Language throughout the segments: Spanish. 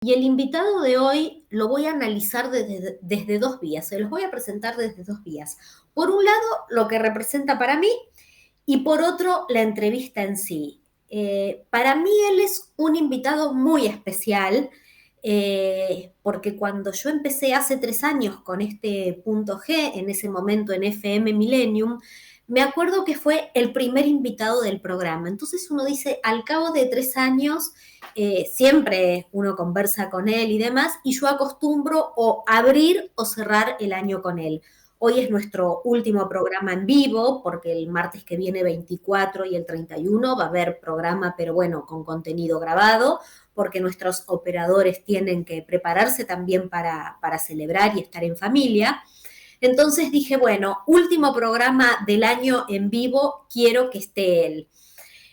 y el invitado de hoy lo voy a analizar desde dos vías, se los voy a presentar desde dos vías. Por un lado, lo que representa para mí y por otro, la entrevista en sí. Para mí él es un invitado muy especial porque cuando yo empecé hace 3 años con este punto G, en ese momento en FM Millennium, me acuerdo que fue el primer invitado del programa. Entonces uno dice, al cabo de 3 años, siempre uno conversa con él y demás, y yo acostumbro o abrir o cerrar el año con él. Hoy es nuestro último programa en vivo, porque el martes que viene 24 y el 31 va a haber programa, pero bueno, con contenido grabado, porque nuestros operadores tienen que prepararse también para celebrar y estar en familia. Entonces dije, bueno, último programa del año en vivo, quiero que esté él.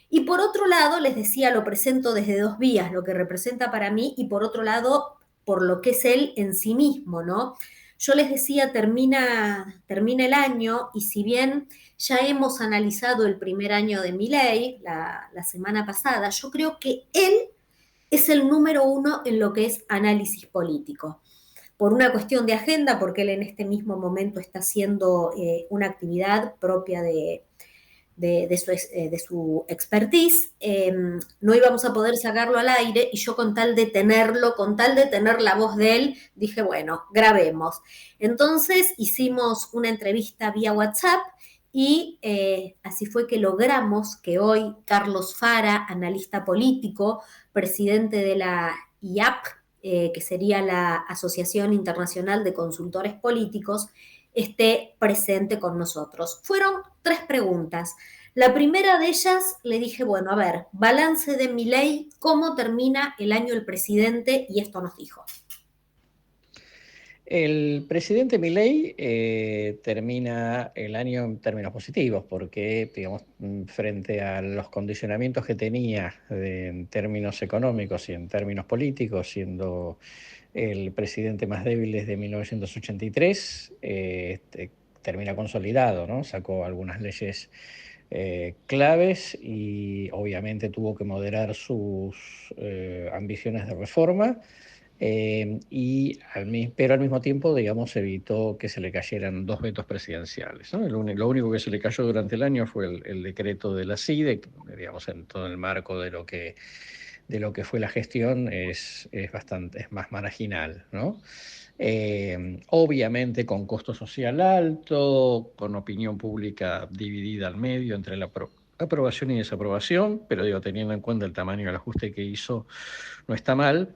Y por otro lado, les decía, lo presento desde dos vías, lo que representa para mí, y por otro lado, por lo que es él en sí mismo, ¿no? Yo les decía, termina el año, y si bien ya hemos analizado el primer año de Milei la semana pasada, yo creo que él es el número uno en lo que es análisis político por una cuestión de agenda, porque él en este mismo momento está haciendo una actividad propia de su expertise, no íbamos a poder sacarlo al aire y yo con tal de tenerlo, con tal de tener la voz de él, dije, bueno, grabemos. Entonces hicimos una entrevista vía WhatsApp y así fue que logramos que hoy Carlos Fara, analista político, presidente de la IAP, que sería la Asociación Internacional de Consultores Políticos, esté presente con nosotros. Fueron 3 preguntas. La primera de ellas le dije, bueno, a ver, balance de Milei, ¿cómo termina el año el presidente? Y esto nos dijo. El presidente Milei termina el año en términos positivos porque, digamos, frente a los condicionamientos que tenía en términos económicos y en términos políticos, siendo el presidente más débil desde 1983, termina consolidado, ¿no? Sacó algunas leyes claves y obviamente tuvo que moderar sus ambiciones de reforma. Pero al mismo tiempo, digamos, evitó que se le cayeran 2 vetos presidenciales, ¿no? Lo único que se le cayó durante el año fue el decreto de la CIDE, digamos, en todo el marco de lo que fue la gestión, es más marginal, ¿no? Obviamente con costo social alto, con opinión pública dividida al medio entre la aprobación y desaprobación, pero digo, teniendo en cuenta el tamaño del ajuste que hizo, no está mal.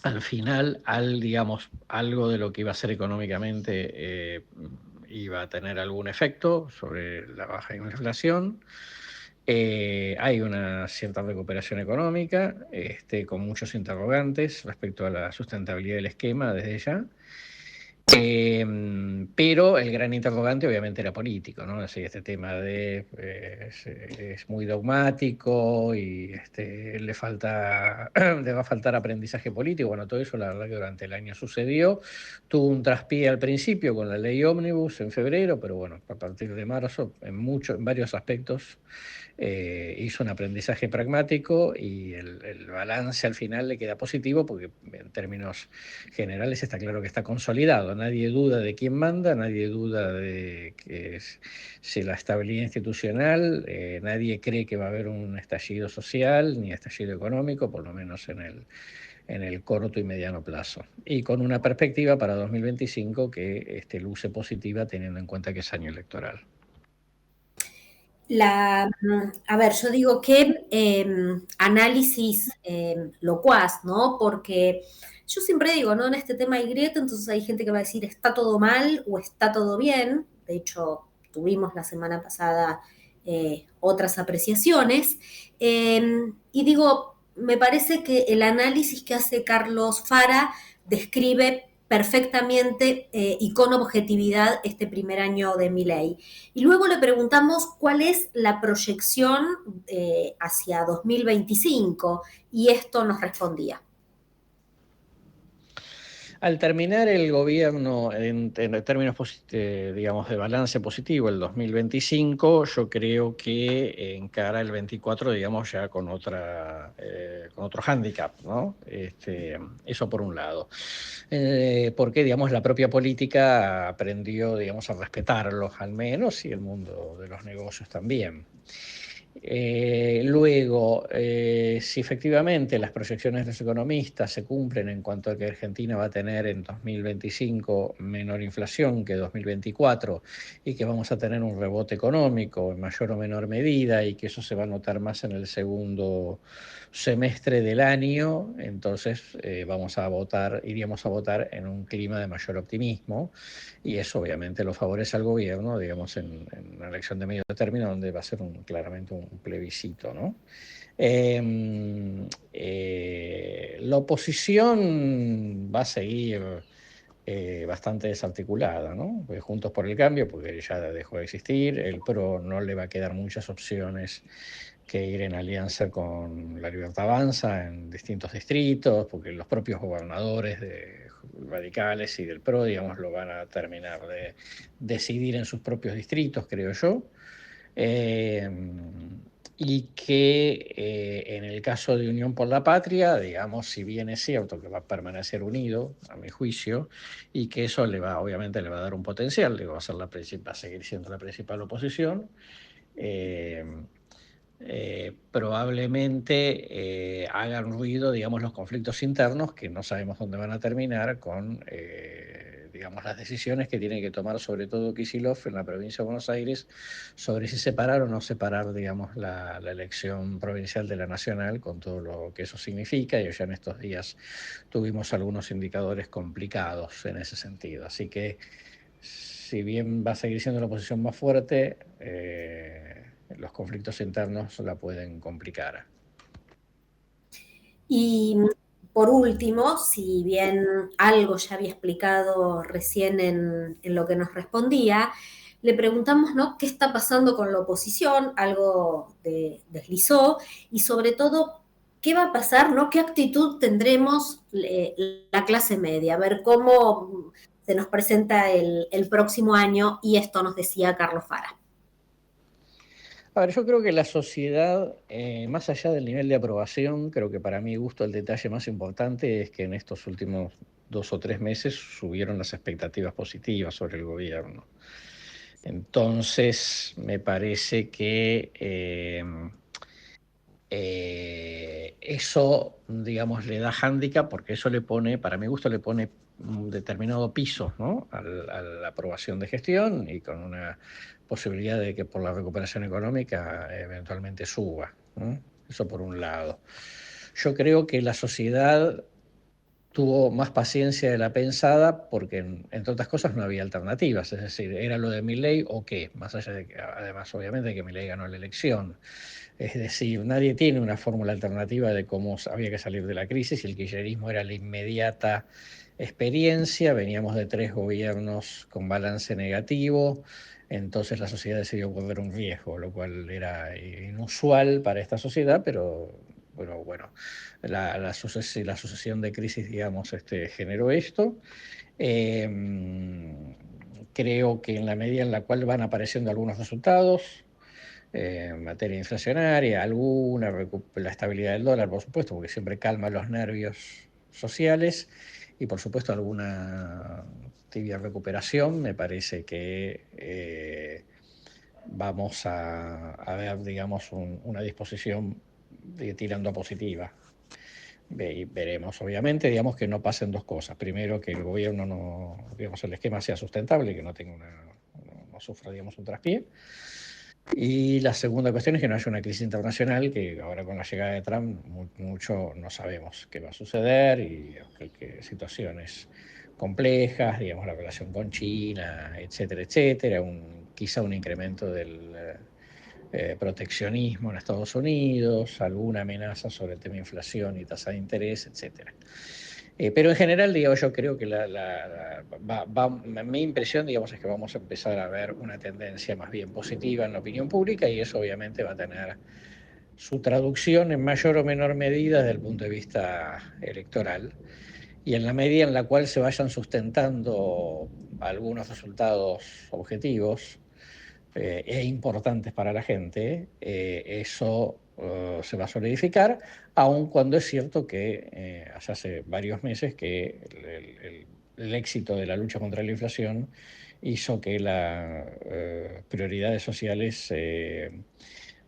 Al final, digamos, algo de lo que iba a ser económicamente iba a tener algún efecto sobre la baja de la inflación. Hay una cierta recuperación económica, con muchos interrogantes respecto a la sustentabilidad del esquema desde ya. Pero el gran interrogante obviamente era político, ¿no? Así este tema es muy dogmático y le va a faltar aprendizaje político. Bueno, todo eso la verdad que durante el año sucedió. Tuvo un traspié al principio con la ley Ómnibus en febrero, pero bueno, a partir de marzo en varios aspectos hizo un aprendizaje pragmático y el balance al final le queda positivo porque en términos generales está claro que está consolidado. Nadie duda de quién manda, nadie duda de si la estabilidad institucional, nadie cree que va a haber un estallido social ni estallido económico, por lo menos en el corto y mediano plazo. Y con una perspectiva para 2025 que luce positiva teniendo en cuenta que es año electoral. A ver, yo digo que análisis locuaz, ¿no? Porque yo siempre digo, ¿no? En este tema hay grieta, entonces hay gente que va a decir está todo mal o está todo bien. De hecho, tuvimos la semana pasada otras apreciaciones. Y digo, me parece que el análisis que hace Carlos Fara describe perfectamente y con objetividad este primer año de Milei. Y luego le preguntamos cuál es la proyección hacia 2025 y esto nos respondía. Al terminar el gobierno en términos digamos de balance positivo el 2025, yo creo que encara el 24, digamos, ya con con otro hándicap, ¿no? Eso por un lado. Porque, digamos, la propia política aprendió, digamos, a respetarlos al menos, y el mundo de los negocios también. Luego, si efectivamente las proyecciones de los economistas se cumplen en cuanto a que Argentina va a tener en 2025 menor inflación que 2024 y que vamos a tener un rebote económico en mayor o menor medida y que eso se va a notar más en el segundo semestre del año, entonces iríamos a votar en un clima de mayor optimismo, y eso obviamente lo favorece al gobierno, digamos, en una elección de medio término donde va a ser claramente un plebiscito, ¿no? La oposición va a seguir bastante desarticulada, ¿no? Porque Juntos por el Cambio, porque ya dejó de existir, el PRO no le va a quedar muchas opciones que ir en alianza con La Libertad Avanza en distintos distritos, porque los propios gobernadores radicales y del PRO, digamos, lo van a terminar de decidir en sus propios distritos, creo yo. Eh, y que en el caso de Unión por la Patria, digamos, si bien es cierto que va a permanecer unido, a mi juicio, y que eso obviamente le va a dar un potencial, va a ser va a seguir siendo la principal oposición, eh, probablemente hagan ruido, digamos, los conflictos internos que no sabemos dónde van a terminar con, digamos, las decisiones que tiene que tomar sobre todo Kicillof en la provincia de Buenos Aires sobre si separar o no separar, digamos, la elección provincial de la nacional, con todo lo que eso significa, y ya en estos días tuvimos algunos indicadores complicados en ese sentido. Así que, si bien va a seguir siendo la oposición más fuerte, los conflictos internos la pueden complicar. Y por último, si bien algo ya había explicado recién en lo que nos respondía, le preguntamos, ¿no?, qué está pasando con la oposición, algo deslizó, y sobre todo, ¿qué va a pasar, ¿no? ¿Qué actitud tendremos la clase media? A ver cómo se nos presenta el próximo año, y esto nos decía Carlos Fara. A ver, yo creo que la sociedad, más allá del nivel de aprobación, creo que para mi gusto el detalle más importante es que en estos últimos 2 o 3 meses subieron las expectativas positivas sobre el gobierno. Entonces, me parece que eso, digamos, le da hándicap, porque eso le pone, para mi gusto, le pone un determinado piso, ¿no?, a la aprobación de gestión, y con una posibilidad de que por la recuperación económica eventualmente suba, ¿no? Eso por un lado. Yo creo que la sociedad tuvo más paciencia de la pensada porque, entre otras cosas, no había alternativas. Es decir, era lo de Milei o qué, más allá de que, además, obviamente, que Milei ganó la elección. Es decir, nadie tiene una fórmula alternativa de cómo había que salir de la crisis, y el kirchnerismo era la inmediata experiencia. Veníamos de 3 gobiernos con balance negativo, entonces la sociedad decidió correr un riesgo, lo cual era inusual para esta sociedad, pero bueno, la sucesión de crisis, digamos, generó esto. Eh, Creo que en la medida en la cual van apareciendo algunos resultados, en materia inflacionaria, la estabilidad del dólar, por supuesto, porque siempre calma los nervios sociales, y por supuesto alguna tibia recuperación, me parece que vamos a ver, digamos, una disposición tirando a positiva. Y veremos, obviamente, digamos, que no pasen 2 cosas. Primero, que el gobierno digamos, el esquema sea sustentable, que no sufra, digamos, un traspié. Y la segunda cuestión es que no haya una crisis internacional, que ahora con la llegada de Trump mucho no sabemos qué va a suceder, y que situaciones complejas, digamos, la relación con China, etcétera, etcétera, quizá un incremento del proteccionismo en Estados Unidos, alguna amenaza sobre el tema de inflación y tasa de interés, etcétera. Pero en general, digo, yo creo que mi impresión, digamos, es que vamos a empezar a ver una tendencia más bien positiva en la opinión pública, y eso obviamente va a tener su traducción en mayor o menor medida desde el punto de vista electoral. y en la medida en la cual se vayan sustentando algunos resultados objetivos e importantes para la gente, eso se va a solidificar, aun cuando es cierto que hace varios meses que el éxito de la lucha contra la inflación hizo que las prioridades sociales se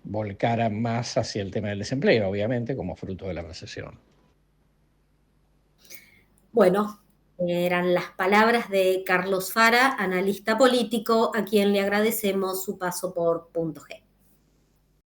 volcaran más hacia el tema del desempleo, obviamente, como fruto de la recesión. Bueno, eran las palabras de Carlos Fara, analista político, a quien le agradecemos su paso por Punto G.